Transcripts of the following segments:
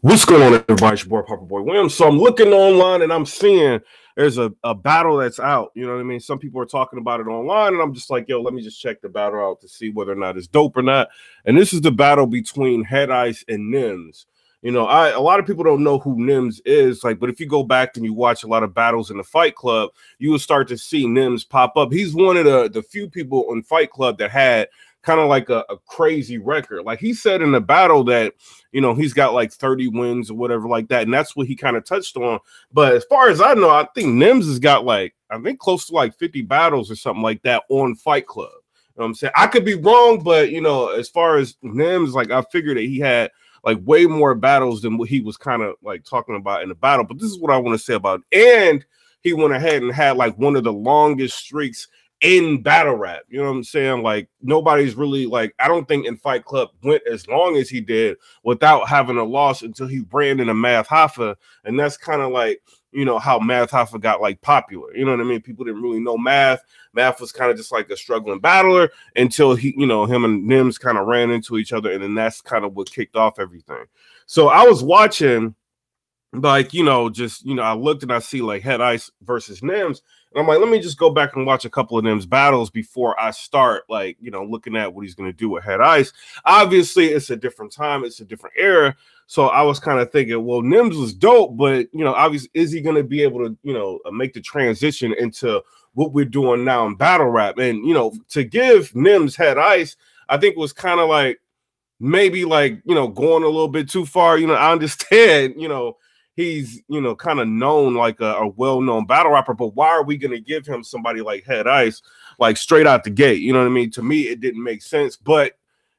What's going on, everybody? It's your boy, PIPERBOY Williams. So I'm looking online and I'm seeing there's a battle that's out. You know what I mean? Some people are talking about it online, and I'm just like, yo, let me just check the battle out to see whether or not it's dope or not. And this is the battle between Head Ice and NEMS. A lot of people don't know who NEMS is, but if you go back and you watch a lot of battles in the Fight Club, you will start to see NEMS pop up. He's one of the few people in Fight Club that had kind of like a crazy record. Like he said in the battle that he's got like 30 wins or whatever like that, and that's what he kind of touched on. But as far as I know, I think NEMS has got I think close to like 50 battles or something like that on Fight Club. You know what I'm saying? I could be wrong, but as far as NEMS, I figured that he had like way more battles than what he was kind of like talking about in the battle. But this is what I want to say about it. And he went ahead and had like one of the longest streaks in battle rap. You know what I'm saying? Like nobody's really I don't think in Fight Club went as long as he did without having a loss until he ran into Math Hoffa. And that's kind of how Math Hoffa got popular. You know what I mean? People didn't really know Math. Math was kind of just like a struggling battler until him and NEMS kind of ran into each other. And then that's kind of what kicked off everything. So I was watching I looked and I see like Head Ice versus NEMS. And I'm like, let me just go back and watch a couple of NEMS battles before I start, looking at what he's going to do with Head Ice. Obviously, it's a different time. It's a different era. So I was kind of thinking, well, NEMS was dope, but, obviously, is he going to be able to, make the transition into what we're doing now in battle rap? And, to give NEMS Head Ice, I think was kind of maybe going a little bit too far. I understand, he's kind of known like a well-known battle rapper, but why are we going to give him somebody like Head Ice straight out the gate? You know what I mean? To me, it didn't make sense. But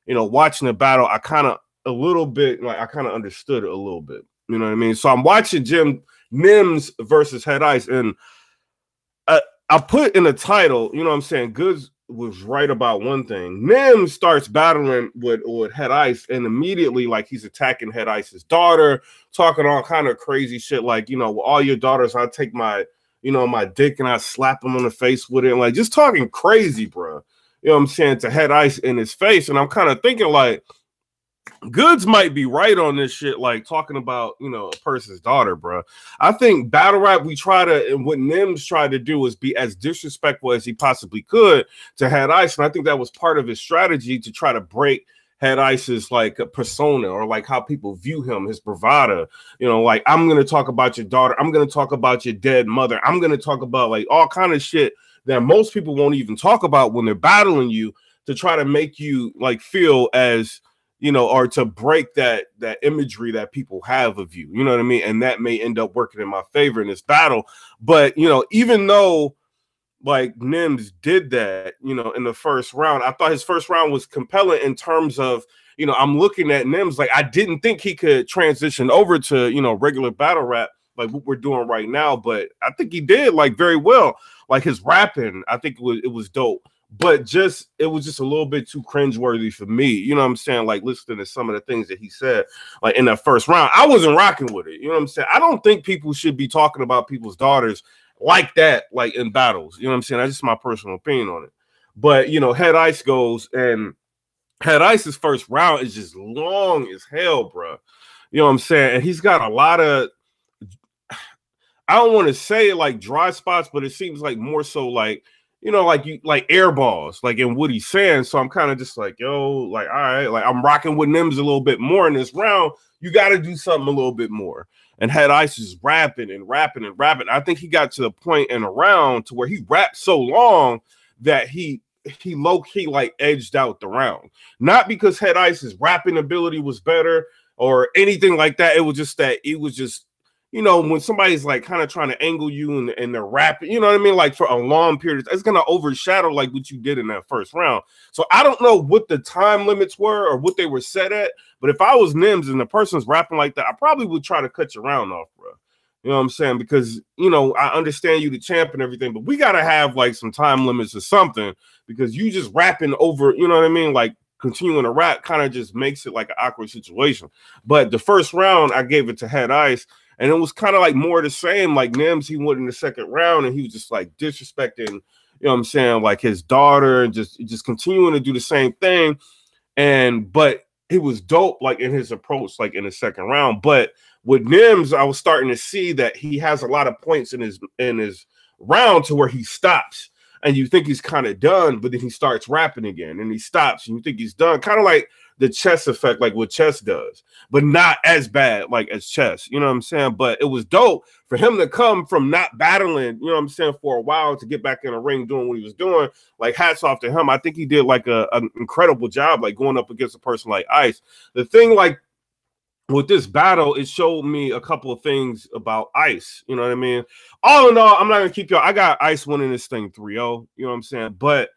watching the battle, I kind of understood it a little bit. You know what I mean? So I'm watching NEMS versus Head Ice, and I put in the title, you know what I'm saying, GOODZ was right about one thing. NEMS starts battling with Head Ice, and immediately he's attacking Head Ice's daughter, talking all kind of crazy shit with all your daughters, I take my my dick and I slap him on the face with it, and just talking crazy, bro. You know what I'm saying, to Head Ice in his face. And I'm kind of thinking GOODZ might be right on this shit, talking about, a person's daughter, bro. I think battle rap, and what NEMS tried to do is be as disrespectful as he possibly could to Head Ice. And I think that was part of his strategy to try to break Head Ice's persona, or how people view him, his bravado. I'm going to talk about your daughter. I'm going to talk about your dead mother. I'm going to talk about all kind of shit that most people won't even talk about when they're battling you, to try to make you feel as, or to break that imagery that people have of you, you know what I mean? And that may end up working in my favor in this battle. But, even though NEMS did that, in the first round, I thought his first round was compelling in terms of, I'm looking at NEMS, I didn't think he could transition over to, regular battle rap, what we're doing right now. But I think he did very well. His rapping, I think it was dope. But it was just a little bit too cringeworthy for me. You know what I'm saying? Listening to some of the things that he said, in that first round, I wasn't rocking with it. You know what I'm saying? I don't think people should be talking about people's daughters like that, in battles. You know what I'm saying? That's just my personal opinion on it. But, Head Ice goes, and Head Ice's first round is just long as hell, bro. You know what I'm saying? And he's got a lot of, I don't want to say dry spots, but it seems more so air balls, in what he's saying. So I'm kind of just yo, all right, I'm rocking with NEMS a little bit more in this round. You got to do something a little bit more. And Head Ice is rapping and rapping and rapping. I think he got to the point in a round to where he rapped so long that he low-key edged out the round. Not because Head Ice's rapping ability was better or anything like that. It was just that it was just, when somebody's kind of trying to angle you and they're rapping, you know what I mean? For a long period, it's going to overshadow what you did in that first round. So I don't know what the time limits were or what they were set at, but if I was NEMS and the person's rapping like that, I probably would try to cut your round off, bro. You know what I'm saying? Because, I understand you the champ and everything, but we got to have some time limits or something, because you just rapping over, you know what I mean? Continuing to rap kind of just makes it an awkward situation. But the first round, I gave it to Head Ice. And it was kind of more the same. NEMS, he went in the second round and he was just disrespecting, you know what I'm saying, his daughter, and just continuing to do the same thing. But he was dope, like in his approach, like in the second round. But with Nems, I was starting to see that he has a lot of points in his round to where he stops, and you think he's kind of done, but then he starts rapping again, and he stops, and you think he's done, kind of like the chess effect, like what chess does, but not as bad like as chess. You know what I'm saying? But it was dope for him to come from not battling, you know what I'm saying, for a while to get back in the ring doing what he was doing. Like, hats off to him. I think he did like an incredible job, like going up against a person like Ice. The thing, like, with this battle, it showed me a couple of things about Ice. You know what I mean? All in all, I'm not gonna keep y'all. I got Ice winning this thing 3-0. You know what I'm saying? But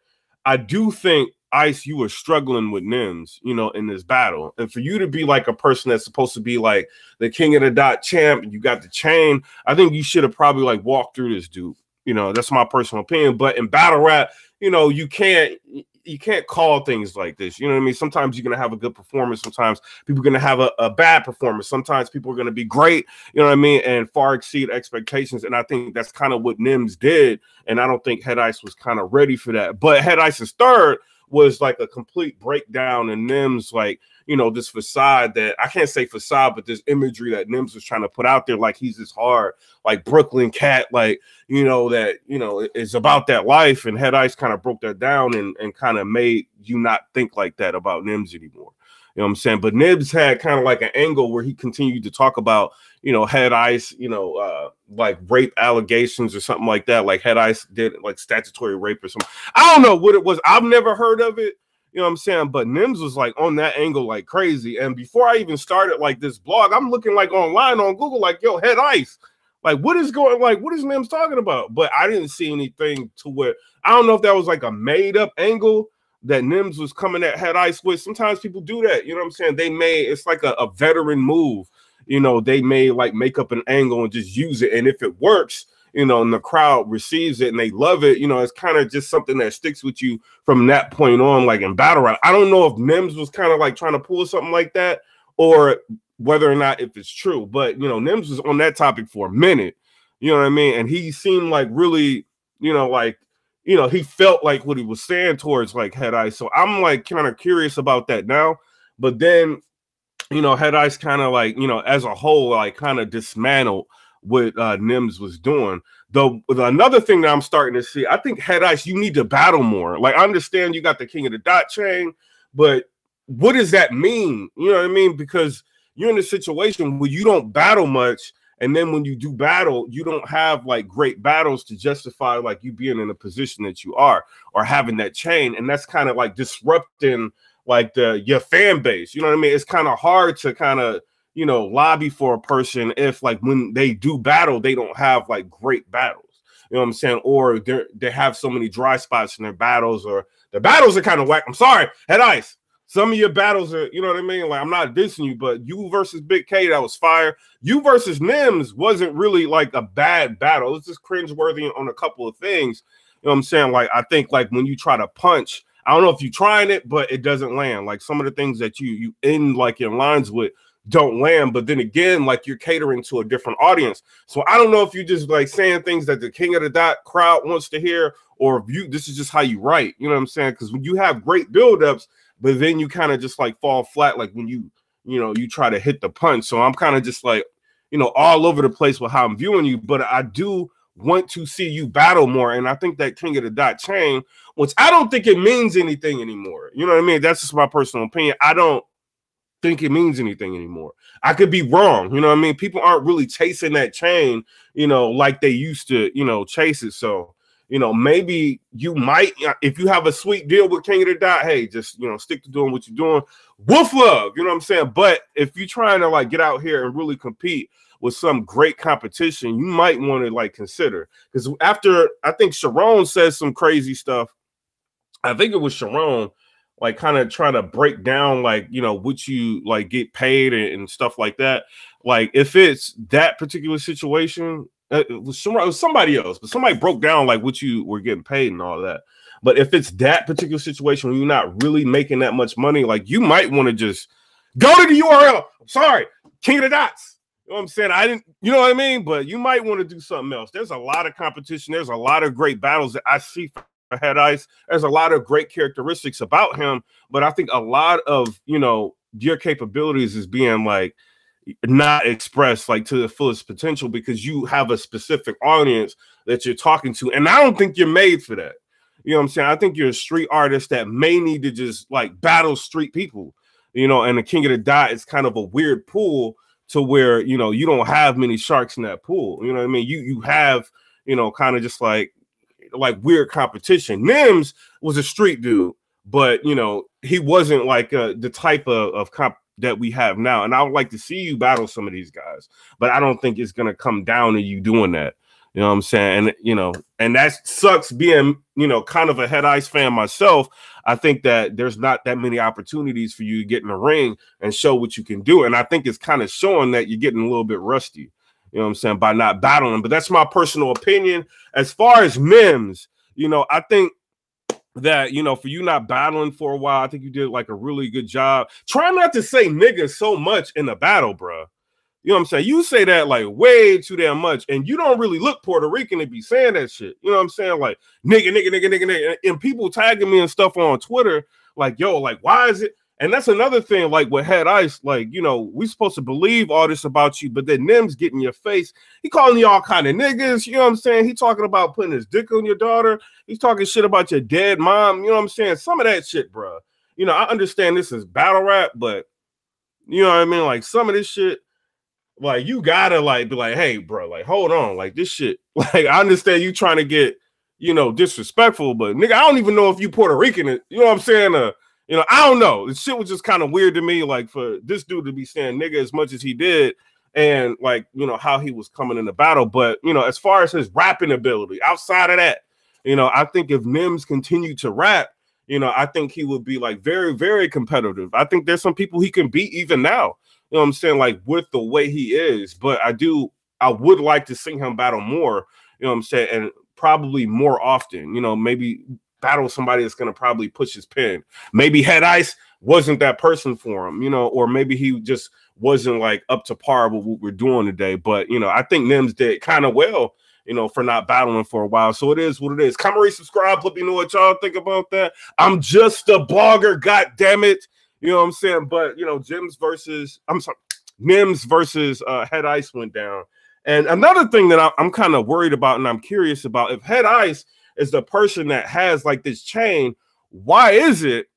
I do think, Ice, you were struggling with Nems, you know, in this battle. And for you to be like a person that's supposed to be like the king of the dot champ, and you got the chain, I think you should have probably like walked through this dude. You know, that's my personal opinion. But in battle rap, you know, you can't call things like this. You know what I mean? Sometimes you're going to have a good performance. Sometimes people are going to have a bad performance. Sometimes people are going to be great, you know what I mean, and far exceed expectations. And I think that's kind of what Nems did. And I don't think Head Ice was kind of ready for that. But Head Ice's third was like a complete breakdown in Nems, like, you know, this facade that, I can't say facade, but this imagery that Nems was trying to put out there, like he's this hard, like Brooklyn cat, like, you know, that, you know, it's about that life. And Head Ice kind of broke that down and kind of made you not think like that about Nems anymore. You know what I'm saying? But Nems had kind of like an angle where he continued to talk about, you know, Head Ice, you know, like rape allegations or something like that. Like Head Ice did like statutory rape or something. I don't know what it was. I've never heard of it. You know what I'm saying? But Nems was like on that angle like crazy. And before I even started like this blog, I'm looking like online on Google, like, yo, Head Ice. Like, what is going, like, what is Nems talking about? But I didn't see anything to where, I don't know if that was like a made up angle that Nems was coming at Head Ice with. Sometimes people do that. You know what I'm saying? They may, it's like a veteran move. You know, they may like make up an angle and just use it. And if it works, you know, and the crowd receives it and they love it, you know, it's kind of just something that sticks with you from that point on, like in battle rap. I don't know if Nems was kind of like trying to pull something like that or whether or not if it's true. But, you know, Nems was on that topic for a minute. You know what I mean? And he seemed like really, you know, like, you know, he felt like what he was saying towards like Head Ice. So I'm like kind of curious about that now. But then, you know, Head Ice kind of like, you know, as a whole, like kind of dismantled what Nems was doing. Though another thing that I'm starting to see, I think Head Ice, you need to battle more. Like, I understand you got the king of the dot chain, but what does that mean? You know what I mean? Because you're in a situation where you don't battle much. And then when you do battle, you don't have like great battles to justify like you being in a position that you are or having that chain. And that's kind of like disrupting like your fan base. You know what I mean? It's kind of hard to kind of, you know, lobby for a person if like when they do battle, they don't have like great battles. You know what I'm saying? Or they have so many dry spots in their battles, or their battles are kind of whack. I'm sorry, Head Ice. Some of your battles are, you know what I mean? Like, I'm not dissing you, but you versus Big K, that was fire. You versus Nems wasn't really like a bad battle. It was just cringeworthy on a couple of things. You know what I'm saying? Like, I think like when you try to punch, I don't know if you're trying it, but it doesn't land. Like some of the things that you end like in lines with don't land. But then again, like you're catering to a different audience. So I don't know if you just like saying things that the king of the dot crowd wants to hear, or if you, this is just how you write. You know what I'm saying? Because when you have great buildups, but then you kind of just like fall flat, like when you know, you try to hit the punch. So I'm kind of just like, you know, all over the place with how I'm viewing you, but I do want to see you battle more. And I think that king of the dot chain, which I don't think it means anything anymore. You know what I mean? That's just my personal opinion. I don't think it means anything anymore. I could be wrong. You know what I mean? People aren't really chasing that chain, you know, like they used to, you know, chase it. So, you know, maybe you might, if you have a sweet deal with King of the Dot, hey, just, you know, stick to doing what you're doing. Wolf love, you know what I'm saying? But if you're trying to like get out here and really compete with some great competition, you might want to like consider, because after I think Sharon says some crazy stuff, I think it was Sharon, like kind of trying to break down like, you know, what you like get paid and stuff like that. Like if it's that particular situation, it was somebody else, but somebody broke down like what you were getting paid and all that. But if it's that particular situation where you're not really making that much money, like you might want to just go to the URL. I'm sorry, King of the Dots. You know what I'm saying? I didn't, you know what I mean? But you might want to do something else. There's a lot of competition. There's a lot of great battles that I see for Head Ice. There's a lot of great characteristics about him, but I think a lot of, you know, your capabilities is being like not expressed like to the fullest potential because you have a specific audience that you're talking to. And I don't think you're made for that. You know what I'm saying? I think you're a street artist that may need to just like battle street people, you know, and the King of the Dot is kind of a weird pool to where, you know, you don't have many sharks in that pool. You know what I mean? You have, you know, kind of just like weird competition. Nems was a street dude, but you know, he wasn't like the type of comp that we have now. And I would like to see you battle some of these guys, but I don't think it's gonna come down to you doing that. You know what I'm saying? And you know, and that sucks being, you know, kind of a Head Ice fan myself. I think that there's not that many opportunities for you to get in the ring and show what you can do. And I think it's kind of showing that you're getting a little bit rusty. You know what I'm saying? By not battling. But that's my personal opinion. As far as Nems, you know, I think that, you know, for you not battling for a while, I think you did like a really good job. Try not to say nigga so much in the battle, bro. You know what I'm saying? You say that like way too damn much, and you don't really look Puerto Rican to be saying that shit. You know what I'm saying? Like nigga. And people tagging me and stuff on Twitter, like, yo, like, why is it? And that's another thing, like with Head Ice, like, you know, we supposed to believe all this about you, but then Nems get in your face. He calling you all kind of niggas, you know what I'm saying? He talking about putting his dick on your daughter. He's talking shit about your dead mom, you know what I'm saying? Some of that shit, bro. You know, I understand this is battle rap, but you know what I mean? Like some of this shit, like you gotta like be like, hey, bro, like hold on, like this shit. Like I understand you trying to get, you know, disrespectful, but nigga, I don't even know if you Puerto Rican, you know what I'm saying? You know, I don't know. The shit was just kind of weird to me, like for this dude to be saying nigga as much as he did, and like, you know, how he was coming in the battle. But, you know, as far as his rapping ability, outside of that, you know, I think if Nems continued to rap, you know, I think he would be like very, very competitive. I think there's some people he can beat even now, you know what I'm saying, like with the way he is. But I would like to see him battle more, you know what I'm saying, and probably more often, you know, maybe battle somebody that's going to probably push his pen. Maybe Head Ice wasn't that person for him, you know, or maybe he just wasn't like up to par with what we're doing today. But, you know, I think Nems did kind of well, you know, for not battling for a while. So it is what it is. Comment, rate, subscribe. Let me know what y'all think about that. I'm just a blogger, god damn it. You know what I'm saying? But, you know, Nems versus Head Ice went down. And another thing that I'm kind of worried about and I'm curious about, if Head Ice is the person that has like this chain, why is it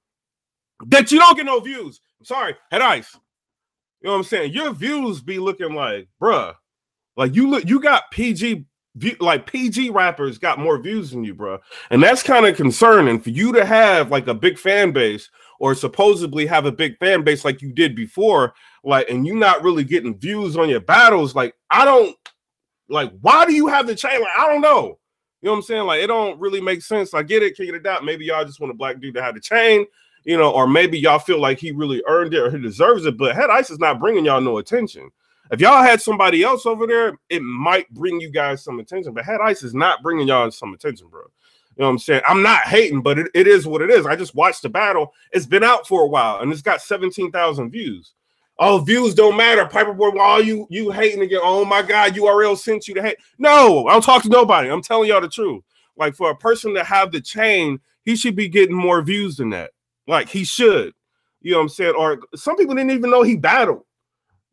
that you don't get no views? I'm sorry, Head Ice. You know what I'm saying? Your views be looking like, bruh, like you got PG, like PG rappers got more views than you, bruh. And that's kind of concerning for you to have like a big fan base, or supposedly have a big fan base like you did before, like, and you not really getting views on your battles. Like, I don't, like, why do you have the chain? Like, I don't know. You know what I'm saying? Like, it don't really make sense. I get it, King of the Dot. Maybe y'all just want a black dude to have the chain, you know, or maybe y'all feel like he really earned it or he deserves it. But Head Ice is not bringing y'all no attention. If y'all had somebody else over there, it might bring you guys some attention. But Head Ice is not bringing y'all some attention, bro. You know what I'm saying? I'm not hating, but it is what it is. I just watched the battle. It's been out for a while, and it's got 17,000 views. Oh, views don't matter. PIPERBOY, all you hating again. Oh my God, URL sent you to hate. No, I don't talk to nobody. I'm telling y'all the truth. Like, for a person to have the chain, he should be getting more views than that. Like, he should. You know what I'm saying? Or some people didn't even know he battled.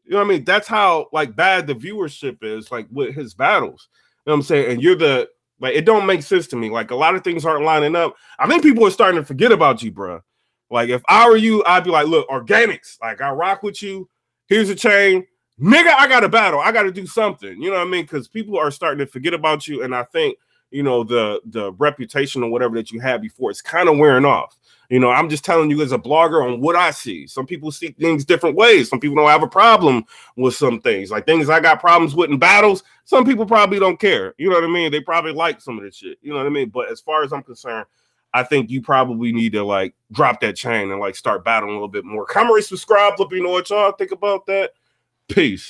You know what I mean? That's how like bad the viewership is, like with his battles. You know what I'm saying? And you're the, like, it don't make sense to me. Like, a lot of things aren't lining up. I think people are starting to forget about you, bro. Like, if I were you, I'd be like, look, organics. Like, I rock with you. Here's a chain. Nigga, I got a battle. I got to do something. You know what I mean? Because people are starting to forget about you. And I think, you know, the reputation or whatever that you had before, it's kind of wearing off. You know, I'm just telling you as a blogger on what I see. Some people see things different ways. Some people don't have a problem with some things. Like things I got problems with in battles, some people probably don't care. You know what I mean? They probably like some of this shit. You know what I mean? But as far as I'm concerned, I think you probably need to like drop that chain and like start battling a little bit more. Comment, rate, subscribe. Let me know what y'all think about that. Peace.